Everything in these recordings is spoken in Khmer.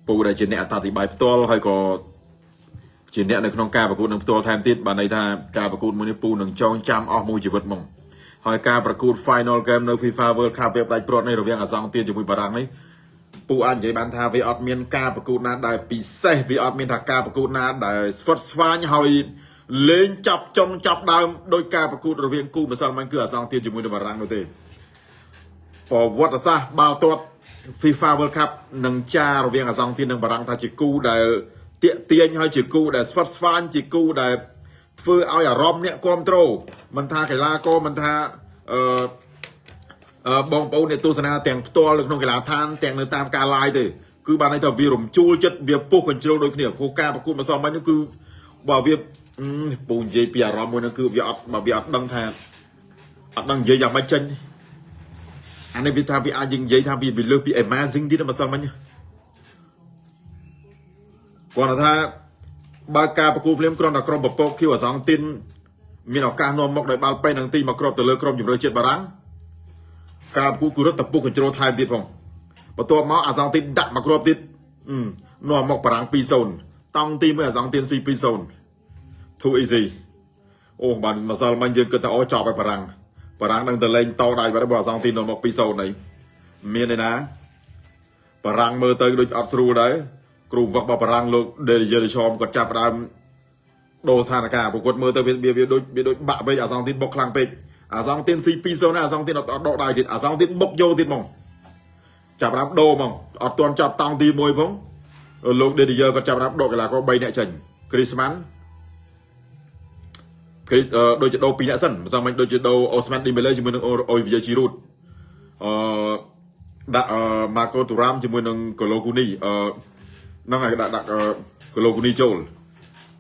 ពូដែលជាអ្នកអត្ថាធិប្បាយផ្ទាល់ហើយក៏ជាអ្នកនៅក្នុងការប្រកួតនឹងផ្ទាល់ថែមទៀតបានន័យថាការប្រកួតមួយនេះពូនឹងចងចាំអស់មួយជីវិតហ្មងហើយការប្រកួត Final Game នៅ FIFA World Cup វាផ្ដាច់ព្រាត់នេះរវាងអាសង់ទានជាមួយបារាំងនេះពូអាចនិយាយបានថាវាអត់មានការប្រកួតណាដែលពិសេសវាអត់មានថាការប្រកួតណាដែលស្វិតស្វាញហើយលេងចាប់ចុងចាប់ដើមដោយការប្រកួតរវាងគូម្សិលមិញគឺអាសង់ទានជាមួយនឹងបារាំងនោះទេប្រវត្តិសាស្ត្របាល់ទាត់ FIFA World Cup នឹងចារវាងអាសង់ទាននិងបារាំងថាជាគូដែលទាក់ទាញហើយជាគូដែលស្វិតស្វាញជាគូដែលធ្វើឲ្យអារម្មណ៍អ្នកគ្រប់គ្រងមិនថាកីឡាករមិនថាបងប្អូនអ្នកទស្សនាទាំងផ្ទាល់នៅក្នុងកីឡាដ្ឋានទាំងនៅតាមការ live ទេគឺបានន័យថាវារំជួលចិត្តវាពុះកញ្ជ្រោលដូចគ្នាព្រោះការប្រកួតម្សិលមិញនោះគឺបើវាពូនិយាយពីអារម្មណ៍មួយនោះគឺវាអត់ដឹងថាអត់ដឹងនិយាយយ៉ាងម៉េចចេញអានេះវាថាវាអាចនិយាយថាវាលើសពី amazing ទៀតម្សិលមិញគាត់ថាបើការប្រកួតភ្លាមគ្រាន់តែក្រុមប្រពកឃីវអាសង់ទីនមានឱកាសនាំមកដោយបាល់ពេញនឹងទីមកគ្របទៅលើក្រុមជម្រើសជាតិបារាំងការប្រកួតគឺរត់តែពុះកញ្ជ្រោលថែមទៀតផងបន្ទាប់មកអាសង់ទីនដាក់មកគ្របទៀតនាំមកបារាំង 2-0 តង់ទីមួយអាសង់ទីន 2-0 too easy អូបានម្សិលមិញយើងគិតថាអូចប់ហើយបារាំងនឹងទៅលេងតដៃបាត់របស់អាសង់ទីននាំមក 2-0 នេះមានទេណាបារាំងមើលទៅដូចអត់ស្រួលដែរគ្រូវឹករបស់បារាំងលោក Didier Deschamps គាត់ចាប់ផ្ដើមដូរស្ថានភាពប្រកួតមើលទៅវាដូចបាក់ពេកអាសង់ទីនបុកខ្លាំងពេកអាសង់ទីន 2-0 ណាអាសង់ទីនអត់ដកដៃទៀតអាសង់ទីនបុកយកទៀតហ្មងចាប់ផ្ដើមដូរហ្មងអត់ទាន់ចាប់តង់ទី1ផងលោក Didier គាត់ចាប់ផ្ដើមដកកីឡាករ3នាក់ចេញ Griezmann ដូចជាដូរ2នាក់សិនមិនសមមិនដូចជាដូរ Ousmane Dembélé ជាមួយនឹង Olivier Giroud ដាក់ Marco Thuram ជាមួយនឹង Kolo Kuni ហ្នឹងហើយដាក់ Kolo Kuni ចូល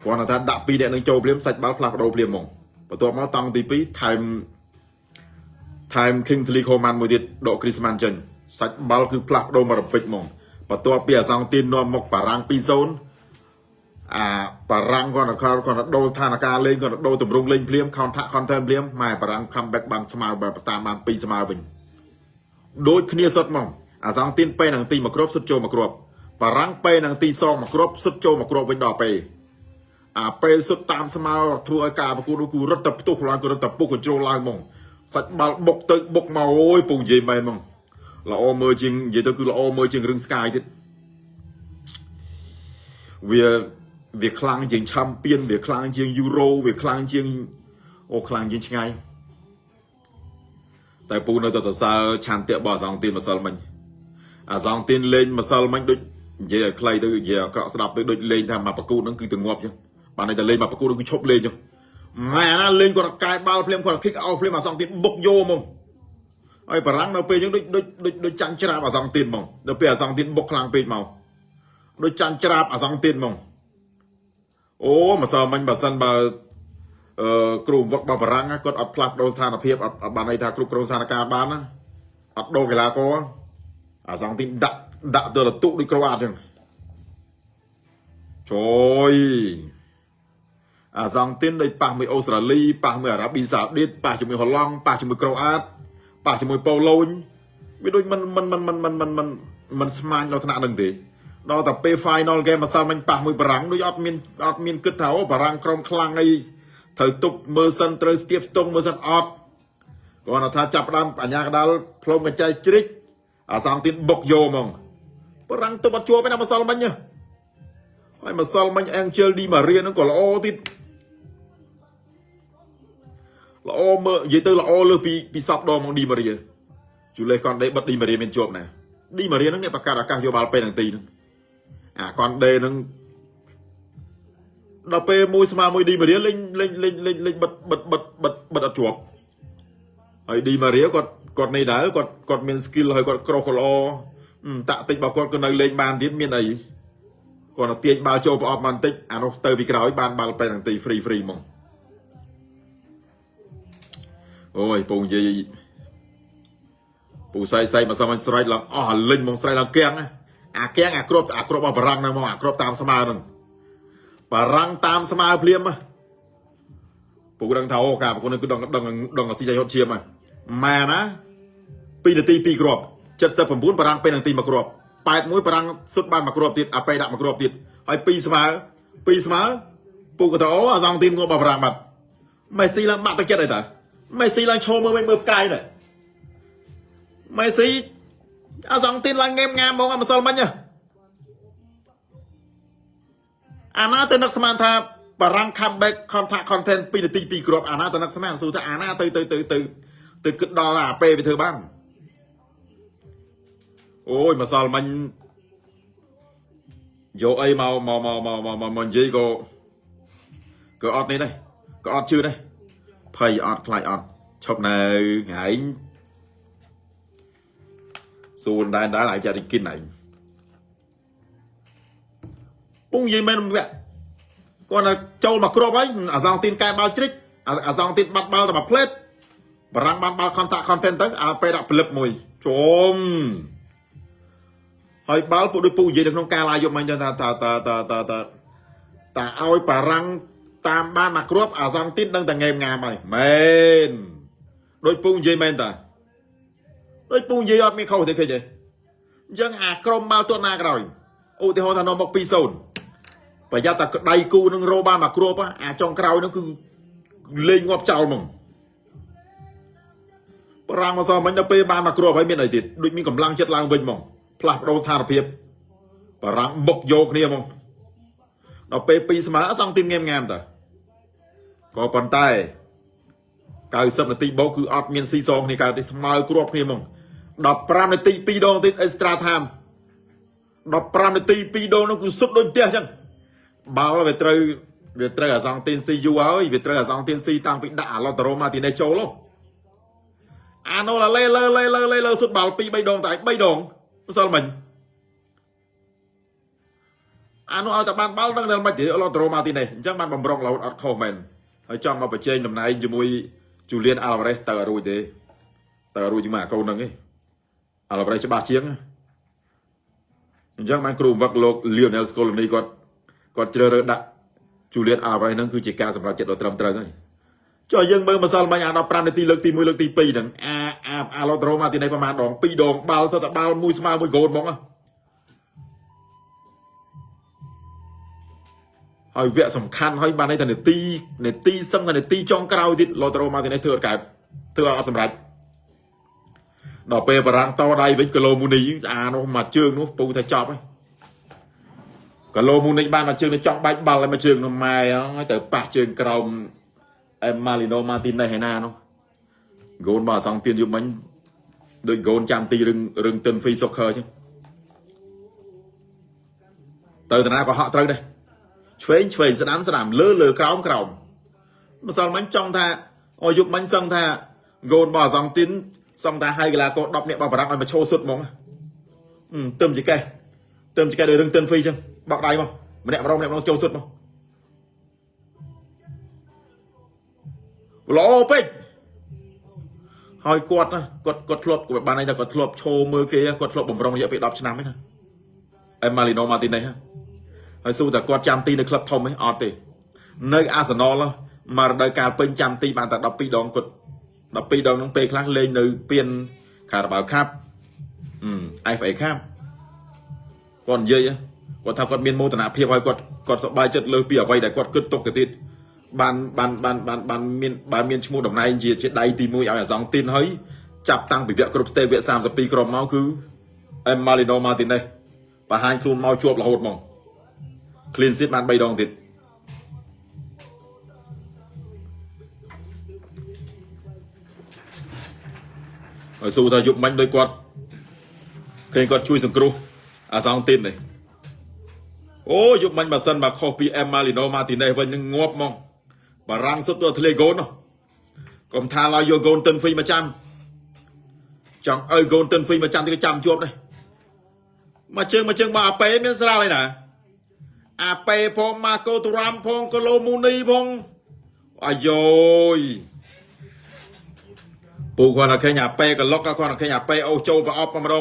គាត់ថាដាក់2នាក់នឹងចូលភ្លាមសាច់បាល់ផ្លាស់ប្ដូរភ្លាមហ្មងបន្ទាប់មកតង់ទី2ថែម Kingsley Coman មួយទៀតដក Griezmann ចេញសាច់បាល់គឺផ្លាស់ប្ដូរមករំពេចហ្មងបន្ទាប់ពីអាសង់ទីននាំមកបារាំង 2-0 អាបារាំងគាត់ដូរស្ថានភាពលេងគាត់ដូរទម្រង់លេងភ្លាម content ភ្លាមម៉ែបារាំង comeback បានស្មើបើតាមបាន2ស្មើវិញដូចគ្នាសុទ្ធហ្មងអាសង់ទីនពេលនឹងទីមកគ្របសុទ្ធចូលមកគ្របបារាំងពេលនឹងទីសងមកគ្របសុទ្ធចូលមកគ្របវិញដល់ពេលអាពេលសុទ្ធតាមស្មើធ្វើឲ្យការប្រកួតនោះគឺរត់តែផ្ទុះឡើងគឺរត់តែពុះកញ្ជ្រោលឡើងហ្មងសាច់បាល់បុកទៅបុកមកអូយពងនិយាយមែនហ្មងល្អមើលជាងនិយាយទៅគឺល្អមើលជាងរឿង Sky ទៀតវាខ្លាំងជាង Champion វាខ្លាំងជាង Euro វាខ្លាំងជាងខ្លាំងជាងឆ្ងាយតែពូនៅតែសរសើរឆន្ទៈរបស់អាសង់ទីនម្សិលមិញអាសង់ទីនលេងម្សិលមិញដូចនិយាយឲ្យខ្លីទៅនិយាយអាក្រក់ស្ដាប់ទៅដូចលេងថាមកប្រកួតហ្នឹងគឺទៅងាប់ចឹងបានតែលេងមកប្រកួតគឺឈប់លេងចឹងម៉ែណាលេងគាត់កែបាល់ភ្លាមគាត់ kick out ភ្លាមអាសង់ទីនបុកយកហ្មងហើយបារាំងនៅពេលចឹងដូចចាញ់ច្រាបអាសង់ទីនហ្មងដល់ពេលអាសង់ទីនបុកខ្លាំងពេកមកដូចចាញ់ច្រាបអាសង់ទីនហ្មងអូម្សិលមិញបើសិនបើគ្រូវឹករបស់បារាំងគាត់អត់ផ្លាស់ប្ដូរស្ថានភាពអត់បានន័យថាគ្រប់គ្រងស្ថានភាពបានណាអត់ដូរកីឡាករអាសង់ទីនដាក់ទៅលតុដូចក្រូអាតចឹងជួយអាសង់ទីនដូចប៉ះមួយអូស្ត្រាលីប៉ះមួយអារ៉ាប៊ីសាអូឌីតប៉ះជាមួយហូឡង់ប៉ះជាមួយក្រូអាតប៉ះជាមួយប៉ូឡូញវាដូចមិនស្មានដល់ថ្នាក់នឹងទេដល់តែពេល Final Game ម្សិលមិញប៉ះមួយបារាំងដូចអត់មានគិតថាអូបារាំងក្រុមខ្លាំងអីត្រូវទប់មើលសិនត្រូវស្ទាបស្ទង់មើលសិនអត់គាត់ថាចាប់ដើមអញ្ញាកដាលផ្លុំកញ្ចៃជ្រិចអាសង់ទីនបុកយកហ្មងបារាំងទប់អត់ជាប់ឯណាម្សិលមិញហើយម្សិលមិញ Angel Di Maria ហ្នឹងក៏ល្អទៀតល្អមើលនិយាយទៅល្អលើសពីសពដងហ្មង Di Maria ជូលេសកនដេបិទ Di Maria មានជាប់ណា Di Maria ហ្នឹងអ្នកបង្កើតឱកាសយកបាល់ពេលនឹងទីហ្នឹងអាកនដេហ្នឹងដល់ពេលមួយស្មើមួយ Di Maria លេងបិទអត់ជាប់ហើយ Di Maria គាត់នេះដែរគាត់មាន skill ហើយគាត់ក្រោះក៏ល្អតាក់តិចរបស់គាត់ក៏នៅលេងបានទៀតមានអីគាត់ទៅទាញបាល់ចូលប្រអប់បន្តិចអានោះទៅពីក្រោយបានបាល់ពេលនឹងទី free ហ្មងអូយពងនិយាយពូសៃមកសមស្រ័យឡើងអស់អាលិញមកស្រ័យឡើងគាំងអាគាំងអាគ្របរបស់បារាំងនៅមកអាគ្របតាមស្មើហ្នឹងបារាំងតាមស្មើភ្លាមពូដឹងថាអូការប្រកួតនេះគឺដឹងស៊ីចៃហត់ឈាមហ្នឹងម៉ែណា2នាទី2គ្រាប់79បារាំងពេលនឹងទីមកគ្រាប់ 8 មួយបារាំងសុទ្ធបានមកគ្រាប់ទៀតអាប៉េដាក់មកគ្រាប់ទៀតហើយ2ស្មើពូក៏ទៅអូអាសងទីនងាប់បារាំងបាត់មេស៊ីឡើងបាក់ទឹកចិត្តអីតាមេស៊ីឡើងឈោមើលផ្កាយនេះមេស៊ីអាសងទីនឡើងងេមងាមហ្មងអាម្សិលមិញអាណាទៅនឹកស្មានថាបារាំង comeback content 2 នាទី 2 គ្រាប់អាណាទៅនឹកស្មានសួរថាអាណាទៅគិតដល់អាពេលវាធ្វើបានអូយម្សិលមិញយកអីមកនិយាយក៏អត់នេះដែរក៏អត់ជឿដែរភ័យអត់ខ្លាចអត់ឈប់នៅថ្ងៃសួរដែរឲ្យចាត់គិនឯងពុំនិយាយមែនវាគាត់ទៅចូលមកគ្រាប់ហើយអាសងទីនកែបាល់ជ្រិចអាសងទីនបាត់បាល់ទៅមកផ្លេតបារាំងបានបាល់ content ទៅអាពេលដាក់ផ្លឹបមួយជុំហើយបាល់ពួកដូចពូនិយាយនៅក្នុងការឡាយយកមកចឹងថាតើឲ្យបារាំងតាមបានមកគ្រាប់អាសងទីនដឹងតែងេមងាមហើយមែនដូចពូនិយាយមែនតាដូចពូនិយាយអត់មានខុសទេឃើញទេអញ្ចឹងអាក្រុមបាល់ទាត់ណាក្រោយឧទាហរណ៍ថានាំមក 2-0 ប្រយ័ត្នតែដៃគូនឹងរោបានមកគ្រាប់អាចុងក្រោយនោះគឺលេងងាប់ចោលហ្មងបារាំងមកសមិញដល់ពេលបានមកគ្រាប់ហើយមានអីទៀតដូចមានកម្លាំងចិត្តឡើងវិញហ្មងផ្លាស់ប្ដូរស្ថានភាពបារាំងបុកយកគ្នាហ្មងដល់ពេល2ស្មើអសងទីមងៀមតាក៏ប៉ុន្តែ90 នាទីបោកគឺអត់មានស៊ីសងគ្នាកើតទេស្មើគ្រាប់គ្នាហ្មង15 នាទី 2 ដងទៀត extra time 15 នាទី 2 ដងនោះគឺសុទ្ធដូចផ្ទះអញ្ចឹងបាល់វាត្រូវអាសងទីនស៊ីយូហើយវាត្រូវអាសងទីនស៊ីតាំងពីដាក់អាឡូតារ៉ូម៉ាទីណេសចូលអាណូឡាលេសុទ្ធបាល់ 2-3 ដងតែ3 ដងម្សិលមិញអានោះឲ្យតែបានបាល់ដឹងដល់មិនទេឡូតារ៉ូម៉ាទីណេសអញ្ចឹងបានបំរុងរហូតអត់ខុសមែនហើយចង់មកបញ្ចេញតំណែងជាមួយជូលៀនអាល់វ៉ារេសទៅឲ្យរួចទេទៅឲ្យរួចជាមួយអាកូនហ្នឹងឯងអាល់វ៉ារេសច្បាស់ជាងអញ្ចឹងបានគ្រូវឹកលោកលីអូណែលស្កូលនីគាត់ជ្រើសរើសដាក់ជូលៀនអាល់វ៉ារេសហ្នឹងគឺជាការសម្រេចចិត្តដ៏ត្រឹមត្រូវហើយចុះយើងមើលម្សិលមិញអា15 នាទីលើកទី 1 លើកទី 2 ហ្នឹងអាឡូតារ៉ូម៉ាទីណេសប្រហែលដង 2 ដងបាល់សុទ្ធតែបាល់មួយស្មើមួយកូនហ្មងហើយវគ្គសំខាន់ហើយបានន័យថានាទីសឹងតែនាទីចុងក្រោយទៀតឡូតារ៉ូម៉ាទីណេសធ្វើអត់កើតធ្វើអត់សម្រេចដល់ពេលបារាំងតដៃវិញគីឡូមូនីអានោះមកជើងនោះពូថាចប់ហើយគីឡូមូនីបានមកជើងនេះចង់បាច់បាល់ហើយមកជើងនោះម៉ែហើយទៅប៉ះជើងក្រោមអេម៉ាលីណូម៉ាទីណេសឯណានោះហ្គោនបើអសងទៀនយប់មិញដូចហ្គោនចាំទីរឿងទិនហ្វីសុកខឺអញ្ចឹងទៅតាណាក៏ហក់ត្រូវដែរឆ្វេងស្ដាំលើក្រោមម្សិលមិញចង់ថាអយប់មិញសឹងថាហ្គោនបើអសងទៀនសឹងថាហើយកីឡាករ10នាក់បោះបារាំងឲ្យមកឈោសុទ្ធហ្មងទឹមចកេះដោយរឿងទិនហ្វីអញ្ចឹងបោកដៃមកម្នាក់ម្ដងចូលសុទ្ធមកឡូពេកហើយគាត់ធ្លាប់គាត់បានន័យថាគាត់ធ្លាប់ឈោមើលគេគាត់ធ្លាប់បំរុងរយៈពេល10 ឆ្នាំហ្នឹងណាអេម៉ាលីណូម៉ាទីណេសហើយសួរតែគាត់ចាំទីនៅក្លឹបធំទេអត់ទេនៅអាសណលមករដូវកាលពេញចាំទីបានតែ12 ដងគាត់12 ដងហ្នឹងពេលខ្លះលេងនៅពានខារ៉ាបាវខាប់FA ខាប់គាត់និយាយគាត់ថាគាត់មានមោទនភាពហើយគាត់សប្បាយចិត្តលើពីអ្វីដែលគាត់គិតទុកទៅទៀតបានមានឈ្មោះតំណែងជាដៃទី1ឲ្យអាសងទីនហើយចាប់តាំងពីវគ្គគ្រប់ស្ទេវគ្គ32ក្រុមមកគឺអេម៉ាលីណូម៉ាទីណេសបង្ហាញខ្លួនមកជាប់រហូតមក clean sheet បាន3 ដងទៀតហើយស៊ូថាយប់មិញដោយគាត់ឃើញគាត់ជួយសង្គ្រោះអាសងទីននេះអូយប់មិញបើសិនមកខុសពីអេម៉ាលីណូម៉ាទីណេសវិញនឹងងាប់មកបារាំងសុទ្ធទៅធ្លាយហ្គោននោះកុំថាឡើយយកហ្គោនទិនហ្វីមកចាំចង់ឲ្យហ្គោនទិនហ្វីមកចាំទៅចាំជាប់នេះមកជើងបើអាប៉េមានស្រាលឯណាអាប៉េផងម៉ាកូទូរ៉ាំផងកូឡូមូនីផងអាយ៉យពូគាត់តែឃើញអាប៉េកឡុកគាត់តែឃើញអាប៉េអូចូលប្រអប់ម្ដង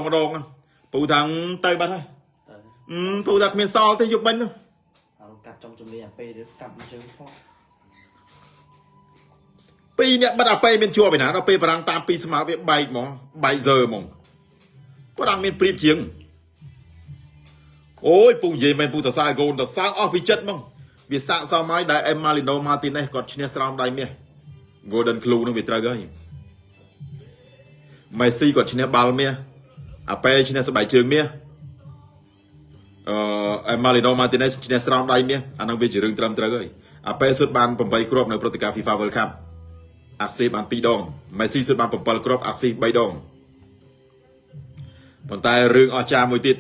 ពូថាទៅបាត់ហើយពូថាគ្មានសល់ទេយប់មិញនោះអត់កាត់ចំជំនាញអាប៉េឬកាត់មកជើងផង2 នាក់បាត់អាប៉េមានជាប់ឯណាដល់ពេលបារាំងតាម2 ស្មើវាបែកហ្មងបែកហ្សឺហ្មងបារាំងមានព្រៀបជាង ôi bùng gì men bùng tờ sai gôn tờ sao off bị chất mong vì sao sao mai đại em Marino Martinez còn chia sram đại mẹ Golden Clue nó bị tra gây Messi còn chia ball mẹ Ape chia sập bài trường mẹ em Marino Martinez chia sram đại mẹ anh đang về chỉ rừng tra gây Ape xuất ban bấm bay cropใน Protega FIFA World Cup អាក់ស៊ីបាន2ដង Messi សុទ្ធបាន7គ្រាប់អាក់ស៊ី3ដងប៉ុន្តែរឿងអស្ចារ្យមួយទៀត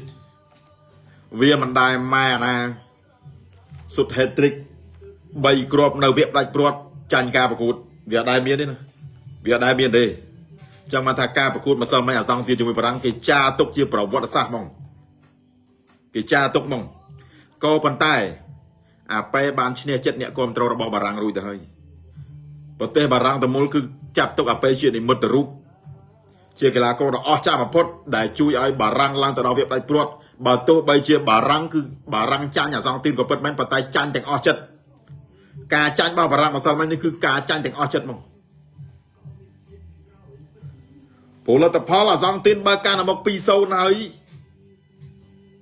វាមិនដែលម៉ែណាសុទ្ធ hat-trick 3គ្រាប់នៅវគ្គផ្ដាច់ព្រាត់ចាញ់ការប្រកួតវាអត់ដែលមានទេណាវាអត់ដែលមានទេចឹងមកថាការប្រកួតម្សិលមិញអាសង្ឃទៀតជាមួយបារាំងគេចារទុកជាប្រវត្តិសាស្ត្រហ្មងគេចារទុកហ្មងក៏ប៉ុន្តែអាប៉ែបានឈ្នះចិត្តអ្នកគ្រប់គ្រងរបស់បារាំងរួចទៅហើយប្រទេសបារាំងតមូលគឺចាត់ទុកអាប៉ែជានិមិត្តរូបជាកីឡាករដ៏អស្ចារ្យបំផុតដែលជួយឲ្យបារាំងឡើងទៅដល់វគ្គផ្ដាច់ព្រាត់បើទោះបីជាបារាំងគឺបារាំងចាញ់អាសង្ឃទីមក៏ពិតមែនប៉ុន្តែចាញ់ទាំងអស់ចិត្តការចាញ់របស់បារាំងម្សិលមិញនេះគឺការចាញ់ទាំងអស់ចិត្តហ្មងផលិតផលអាសង្ឃទីមបើការនៅមុខ 2-0 ហើយ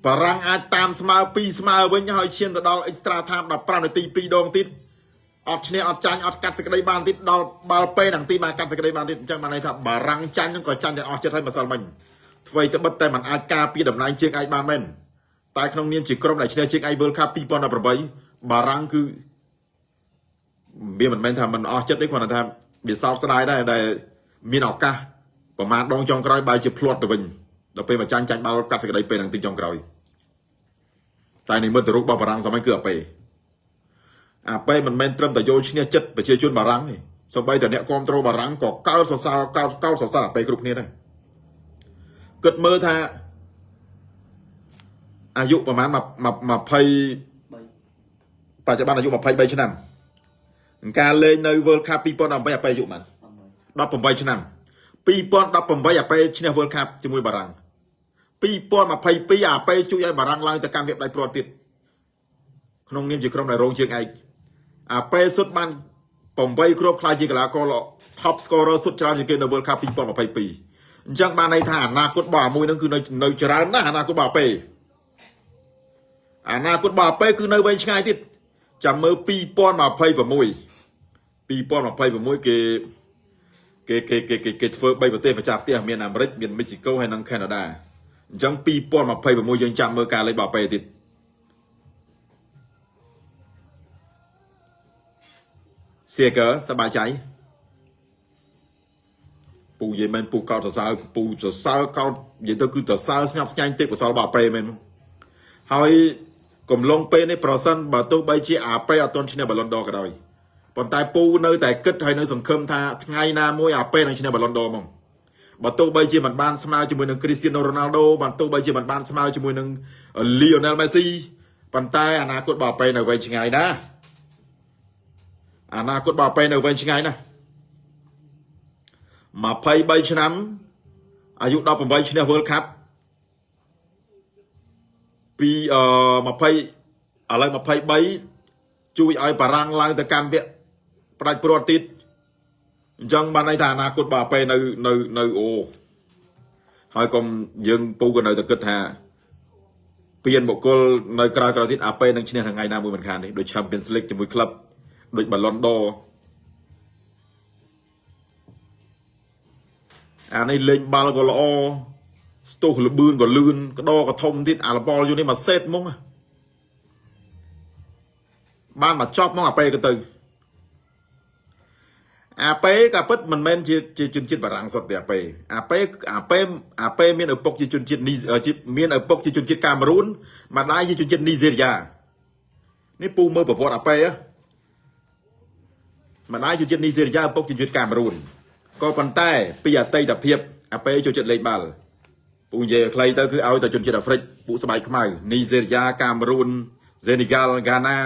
បារាំងអាចតាមស្មើ2ស្មើវិញហើយឈានទៅដល់ extra time 15នាទី2ដងទៀតអត់ឈ្នះអត់ចាញ់អត់កាត់សេចក្តីបានទៀតដល់បាល់ពេលទាំងទីបានកាត់សេចក្តីបានទៀតអញ្ចឹងបានន័យថាបារាំងចាញ់នឹងក៏ចាញ់ទាំងអស់ចិត្តហើយម្សិលមិញអ្វីទៅបិទតែมันអាចការពារតំណែងជើងឯកបានមែនតែក្នុងនាមជាក្រុមដែលឈ្នះជើងឯក World Cup 2018បារាំងគឺវាមិនមែនថាมันអស់ចិត្តទេគ្រាន់តែថាវាសោកស្ដាយដែរដែលមានឱកាសប្រមាណដងចុងក្រោយបែរជាភ្លាត់ទៅវិញដល់ពេលមកចាញ់បាល់កាត់សេចក្តីពេលទាំងទីចុងក្រោយតែនិមិត្តរូបរបស់បារាំងសម័យគឺអាប៉េមិនមែនត្រឹមតែយកឈ្នះចិត្តប្រជាជនបារាំងទេសូម្បីតែអ្នកគ្រប់គ្រងបារាំងក៏កោតសរសើរអាប៉េគ្រប់គ្នាដែរគិតមើលថាអាយុប្រហែល20បច្ចុប្បន្នអាយុ23ឆ្នាំការលេងនៅ World Cup 2018អាប៉េអាយុប៉ុន្មាន18ឆ្នាំ2018អាប៉េឈ្នះ World Cup ជាមួយបារាំង2022អាប៉េជួយឲ្យបារាំងឡើងទៅកាន់វគ្គផ្ដាច់ព្រាត់ទៀតក្នុងនាមជាក្រុមដែលរងជើងឯកអាប៉េសុទ្ធបាន8គ្រាប់ខ្លាយជាកីឡាករ top scorer សុទ្ធច្រើនជាងគេនៅ World Cup 2022អញ្ចឹងបានន័យថាអនាគតរបស់អាមួយហ្នឹងគឺនៅច្រើនណាស់អនាគតរបស់អាប៉េគឺនៅវែងឆ្ងាយទៀតចាំមើល2026គេធ្វើ3ប្រទេសម្ចាស់ផ្ទះមានអាមេរិកមានមិចស៊ីកូហើយនិងកាណាដាអញ្ចឹង2026យើងចាំមើលការលេងរបស់អាប៉េទៀតសៀកសบายใจពូនិយាយមែនពូកោតសរសើរពូសរសើរកោតនិយាយទៅគឺសរសើរស្ញប់ស្ញែងទេពកសលរបស់អាប៉េមែនហើយកំឡុងពេលនេះប្រសិនបើទោះបីជាអាប៉េអត់ទាន់ឈ្នះបាល់ុនដរក៏ដោយប៉ុន្តែពូនៅតែគិតហើយនៅសង្ឃឹមថាថ្ងៃណាមួយអាប៉េនឹងឈ្នះបាល់ុនដរហ្មងបើទោះបីជាមិនបានស្មើជាមួយនឹង Cristiano Ronaldo បើទោះបីជាមិនបានស្មើជាមួយនឹង Lionel Messi ប៉ុន្តែអនាគតរបស់អាប៉េនៅវែងឆ្ងាយណាស់អនាគតរបស់អាប៉េនៅវែងឆ្ងាយណាស់23ឆ្នាំអាយុ18ឈ្នះ World Cup ពី20ឥឡូវ23ជួយឲ្យបារាំងឡើងទៅកាន់វគ្គផ្ដាច់ព្រាត់ទៀតអញ្ចឹងបានន័យថាអនាគតរបស់អាប៉េនៅអូហើយកុំយើងពូក៏នៅតែគិតថាពៀនបុគ្គលនៅក្រៅទៀតអាប៉េនឹងឈ្នះថ្ងៃណាមួយមិនខានទេដូច Champions League ជាមួយក្លឹបដូច Ballon d'Or អានេះលេងបាល់ក៏ល្អស្ទុះលបឿនក៏លឿនក្តោក៏ធំទៀតអាលបលយូនេះមកសេតហ្មងបានមកចប់ហ្មងអាប៉េក៏ទៅអាប៉េក៏ពិតមិនមែនជាជនជាតិបារាំងសុទ្ធទេអាប៉េមានឪពុកជាជនជាតិមានឪពុកជាជនជាតិកាមេរូនម្ដាយជាជនជាតិនីហ្សេរីយ៉ានេះពូមើលប្រវត្តិអាប៉េម្ដាយជាជនជាតិនីហ្សេរីយ៉ាឪពុកជាជនជាតិកាមេរូនក៏ប៉ុន្តែពីអតីតភាពអាប៉េចូលចិត្តលេងបាល់ពូនិយាយខ្លីទៅគឺឲ្យតែជនជាតិអាហ្វ្រិកពួកស្បែកខ្មៅនីហ្សេរីយ៉ាកាមេរូនសេនីហ្គាល់ហ្គាណា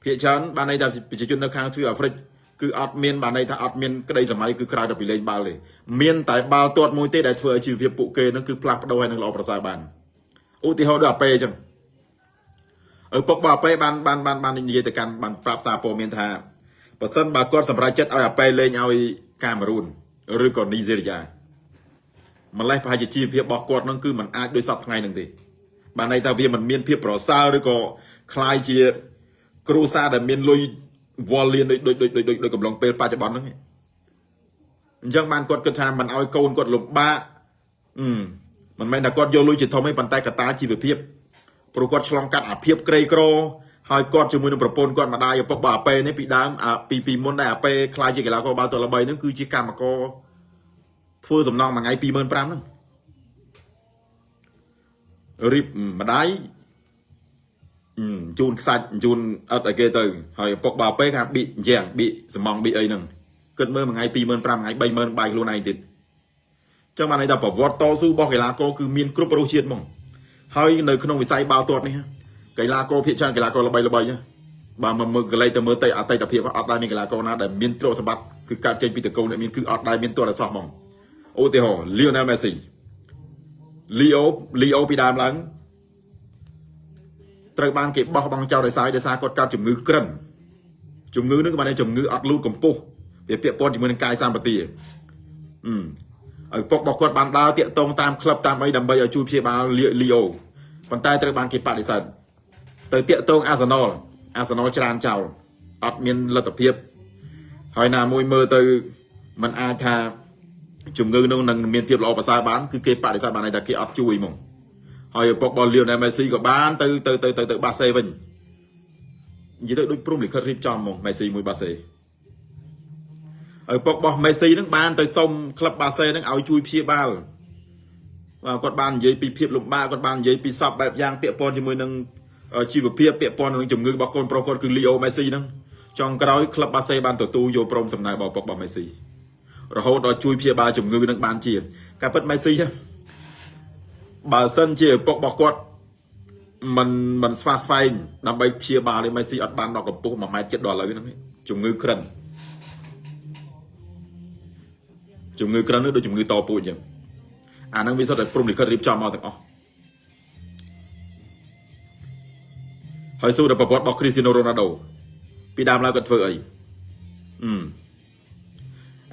ភាគច្រើនបានន័យថាប្រជាជននៅខាងទ្វីបអាហ្វ្រិកគឺអត់មានបានន័យថាអត់មានក្តីសម័យគឺក្រៅតែពីលេងបាល់ទេមានតែបាល់ទាត់មួយទេដែលធ្វើឲ្យជីវភាពពួកគេនឹងគឺផ្លាស់ប្ដូរហើយនឹងល្អប្រសើរបានឧទាហរណ៍ដូចអាប៉េអញ្ចឹងឪពុករបស់អាប៉េបាននិយាយទៅកាន់បានប្រាប់សារព័ត៌មានថាបើសិនបើគាត់សម្រេចចិត្តឲ្យអាប៉េលេងឲ្យកាមេរូនឬក៏នីហ្សេរីយ៉ាម្លេះប្រហែលជាជីវភាពរបស់គាត់នឹងគឺมันអាចដូចសពថ្ងៃនឹងទេ បានន័យថាវាមិនមានភាពប្រសើរឬក៏คล้ายជាគ្រូសាដែលមានលុយវល់លៀនដូចកំឡុងពេលបច្ចុប្បន្នហ្នឹងអញ្ចឹងបានគាត់គិតថាមិនឲ្យកូនគាត់លំបាកមិនមែនថាគាត់យកលុយជាធំទេប៉ុន្តែកត្តាជីវភាពព្រោះគាត់ឆ្លងកាត់អាភាពក្រីក្រហើយគាត់ជាមួយនឹងប្រពន្ធគាត់ម្ដាយឪពុកអាប៉េនេះពីដើមពីមុនដែរអាប៉េខ្លាយជាកីឡាករបាល់ទាត់ល្បីហ្នឹងគឺជាកម្មករធ្វើសំណងមួយថ្ងៃ 25,000 ហ្នឹងរៀបម្ដាយជូនខ្សាច់ជូនអត់ឲ្យគេទៅហើយឪពុកបាប៉េថាប៊ីយ៉ាងប៊ីសំងប៊ីអីហ្នឹងគិតមើលមួយថ្ងៃ 25,000 ថ្ងៃ 30,000 បាយខ្លួនឯងទៀតចឹងបានន័យថាប្រវត្តិតស៊ូរបស់កីឡាករគឺមានគ្រប់រសជាតិហ្មងហើយនៅក្នុងវិស័យបាល់ទាត់នេះកីឡាករភាគច្រើនកីឡាករល្បីៗបាទមកមើលកលៃទៅមើលទៅអតីតភាពអត់ដែលមានកីឡាករណាដែលមានទ្រព្យសម្បត្តិគឺកើតចេញពីតកូលអ្នកមានគឺអត់ដែលមានទាត់អសោះហ្មងឧទាហរណ៍ Lionel Messi Leo ពីដើមឡើងត្រូវបានគេបោះបង់ចោលដោយសារគាត់កើតជំងឺក្រិនជំងឺនេះគឺបានជំងឺអត់លូតកម្ពស់វាពាក់ព័ន្ធជាមួយនឹងកាយសម្បទាឲ្យពុករបស់គាត់បានដើរតាក់ទងតាមក្លឹបតាមអីដើម្បីឲ្យជួយព្យាបាល Leo ប៉ុន្តែត្រូវបានគេបដិសេធទៅតាក់ទង Arsenal ច្រានចោលអត់មានលទ្ធភាពហើយណាមួយមើលទៅมันអាចថាជំងឺនោះនឹងមានភាពល្អប្រសើរបានគឺគេបដិសេធបានថាគេអត់ជួយហ្មងហើយឪពុករបស់ Lionel Messi ក៏បានទៅបាសេវិញនិយាយទៅដូចព្រមលិខិតរៀបចំហ្មង Messi មួយបាសេឪពុករបស់ Messi ហ្នឹងបានទៅសុំក្លឹបបាសេហ្នឹងឲ្យជួយព្យាបាលគាត់បាននិយាយពីភាពលំបាកគាត់បាននិយាយពីសពបែបយ៉ាងពាក់ព័ន្ធជាមួយនឹងជីវភាពពាក់ព័ន្ធនឹងជំងឺរបស់កូនប្រុសគាត់គឺ Leo Messi ហ្នឹងចុងក្រោយក្លឹបបាសេបានទទួលយកព្រមសំណើរបស់ឪពុករបស់ Messi រហូតដល់ជួយព្យាបាលជំងឺនឹងបានជាការពិត Messi បើសិនជាឪពុករបស់គាត់មិនស្វាស្វែងដើម្បីព្យាបាលឲ្យ Messi អត់បានដល់កម្ពស់1.7 ម៉ែត្រដល់ឥឡូវហ្នឹងជំងឺក្រិននេះដូចជំងឺតពូជអញ្ចឹងអាហ្នឹងវាសុទ្ធតែព្រមលិខិតរៀបចំមកទាំងអស់ហើយសួរដល់ប្រវត្តិរបស់ Cristiano Ronaldo ពីដើមឡើយគាត់ធ្វើអី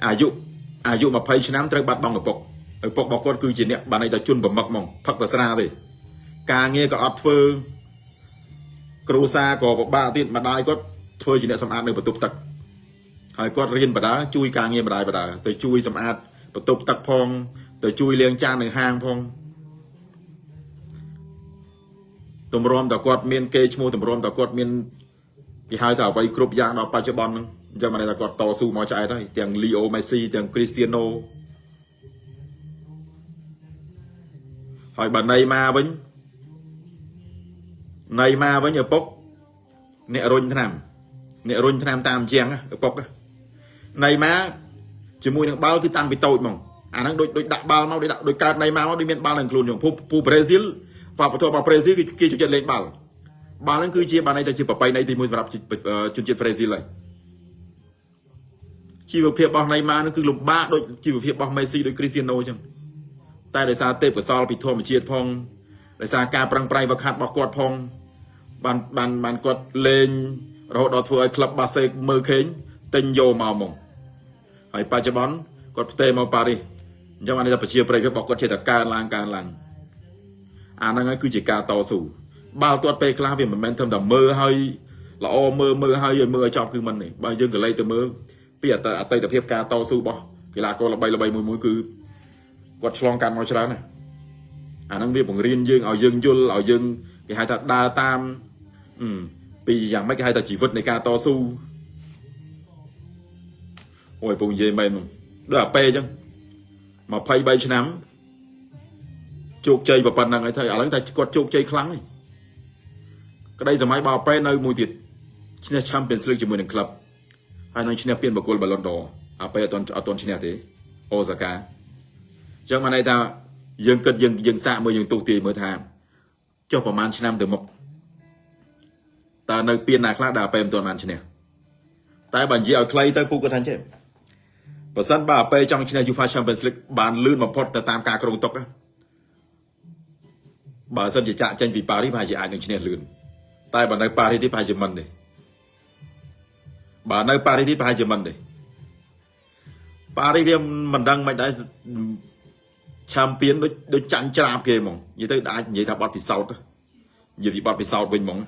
អាយុ20 ឆ្នាំត្រូវបាត់បង់ឪពុករបស់គាត់គឺជាអ្នកបានន័យថាជន់ប្រមឹកហ្មងផឹកតែស្រាទេការងារក៏អត់ធ្វើគ្រូសាក៏ពិបាកទៀតម្ដាយគាត់ធ្វើជាអ្នកសម្អាតនៅបន្ទប់ទឹកហើយគាត់រៀនបដាជួយការងារបដាទៅជួយសម្អាតបន្ទប់ទឹកផងទៅជួយលាងចាននៅហាងផងទម្រាំតើគាត់មានគេឈ្មោះទម្រាំតើគាត់មានគេហៅថាអ្វីគ្រប់យ៉ាងដល់បច្ចុប្បន្នហ្នឹងអញ្ចឹងបានន័យថាគាត់តស៊ូមកឆ្អែតហើយទាំង Leo Messi ទាំង Cristiano ហើយបើណេម៉ាវិញឪពុកអ្នករុញថ្នាំតាមជាងឪពុកណេម៉ាជាមួយនឹងបាល់គឺតាំងពីតូចហ្មងអាហ្នឹងដូចដាក់បាល់មកដូចកើតណេម៉ាមកដូចមានបាល់នឹងខ្លួនខ្ញុំពូប្រេស៊ីលវប្បធម៌របស់ប្រេស៊ីលគឺគេចូលចិត្តលេងបាល់ហ្នឹងគឺជាបានន័យថាជាប្រពៃណីទី1សម្រាប់ជនជាតិប្រេស៊ីលហើយជីវភាពរបស់ណេម៉ានឹងគឺលំបាកដូចជីវភាពរបស់មេស៊ីដូច Cristiano អញ្ចឹងតែដោយសារទេពកោសល្យពីធម្មជាតិផងដោយសារការប្រឹងប្រែងវឹកហាត់របស់គាត់ផងបានគាត់លេងរហូតដល់ធ្វើឲ្យក្លឹបបាសេមើលឃើញទិញយកមកហ្មងហើយបច្ចុប្បន្នគាត់ផ្ទេរមកប៉ារីសអញ្ចឹងបានថាប្រជាប្រិយភាពរបស់គាត់ជាតែកើនឡើងអាហ្នឹងហើយគឺជាការតស៊ូបាល់ទាត់ពេលខ្លះវាមិនមែនត្រឹមតែមើលហើយល្អមើលហើយឲ្យចប់គឺមិនទេបើយើងក៏លេចទៅមើលពីអតីតភាពការតស៊ូរបស់កីឡាករល្បីមួយគឺគាត់ឆ្លងកាត់មកច្រើនណាអាហ្នឹងវាបង្រៀនយើងឲ្យយើងយល់ឲ្យយើងគេហៅថាដើរតាមពីយ៉ាងម៉េចគេហៅថាជីវិតនៃការតស៊ូអូយពងនិយាយមែនដូចអាប៉េអញ្ចឹង23ឆ្នាំជោគជ័យប៉ុណ្ណឹងហើយទៅឥឡូវតែគាត់ជោគជ័យខ្លាំងហើយក្តីសម័យរបស់អាប៉េនៅមួយទៀតឈ្នះ Champions League ជាមួយនឹងក្លឹបហើយនឹងឈ្នះពានបកគល Ballon d'Or អាប៉េអត់ទាន់ឈ្នះទេអូសាកាអញ្ចឹងបានន័យថាយើងគិតយើងសាកមើលយើងទូទាយមើលថាចុះប្រហែលឆ្នាំទៅមុខតើនៅពានណាខ្លះដែលអាប៉េមិនទាន់បានឈ្នះតែបើនិយាយឲ្យខ្លីទៅពូគាត់ថាអញ្ចឹងបើសិនបើអាប៉េចង់ឈ្នះ UEFA Champions League បានលឿនបំផុតទៅតាមការគ្រោងទុកបើសិនជាចាក់ចេញពីប៉ារីសប្រហែលជាអាចនឹងឈ្នះលឿនតែបើនៅប៉ារីសទីប្រហែលជាមិនទេបើនៅប៉ារីសទីប្រហែលជាមិនទេប៉ារីសវាមិនដឹងមិនដែរឆាំពៀនដូចចាញ់ច្រាបគេហ្មងនិយាយទៅអាចនិយាយថាបត់ពិសោធន៍ giờ thì bắt bị sao bên mong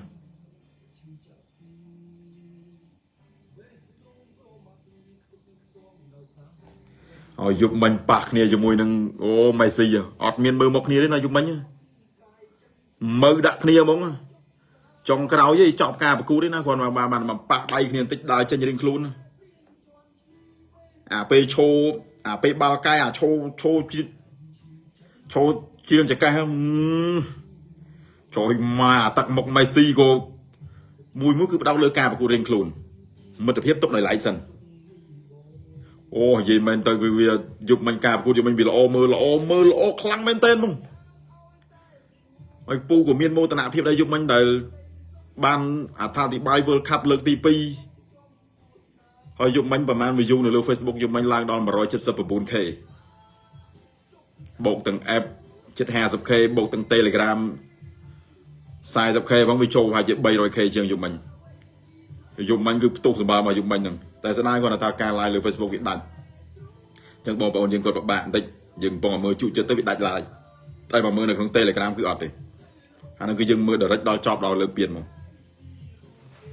dục mình bạc nè cho mùi nâng ô mày xì à ọt miền mơ mọc nè đấy là dục mình mơ đặt nè mong trong cái áo với chọc ca bà cú đấy na còn mà bạc bay nè tích đài chân gia đình luôn à pe chô à pe bao cay à chô chi lên chạy cay không trời mà tặng một mày xì cô mùi mũi cứ đau lơ ca bà cú đình luôn mình tập hiếp tốc này lại dần ô gì mình tới vì dục mình cà cô cho mình bị là ô khăng men tên không mày pu của miền mô tả nạp hiệp đây dục mình đời ban à thao thì bay World Cup lượt TP hồi dục mìnhประมาณ viewใน Facebook dục mình lang đòn 174k บวก từng app 50k บวก từng Telegram 40k บางวิโชหายจะ 300k เชียงdục mìnhคือตุกสบายมาdục mìnhแต่สนายก่อนตาการไลน์หรือ Facebook วิดดันจังบอกไปยังกดแบบบ้านแต่ยังปองมือจุดจะต้องวิดดันไลน์แต่บางมือในของ Telegram คืออดเลยอันนั้นคือยังมือเดี๋ยวเราจอบเราเลิกเปลี่ยนมั้ง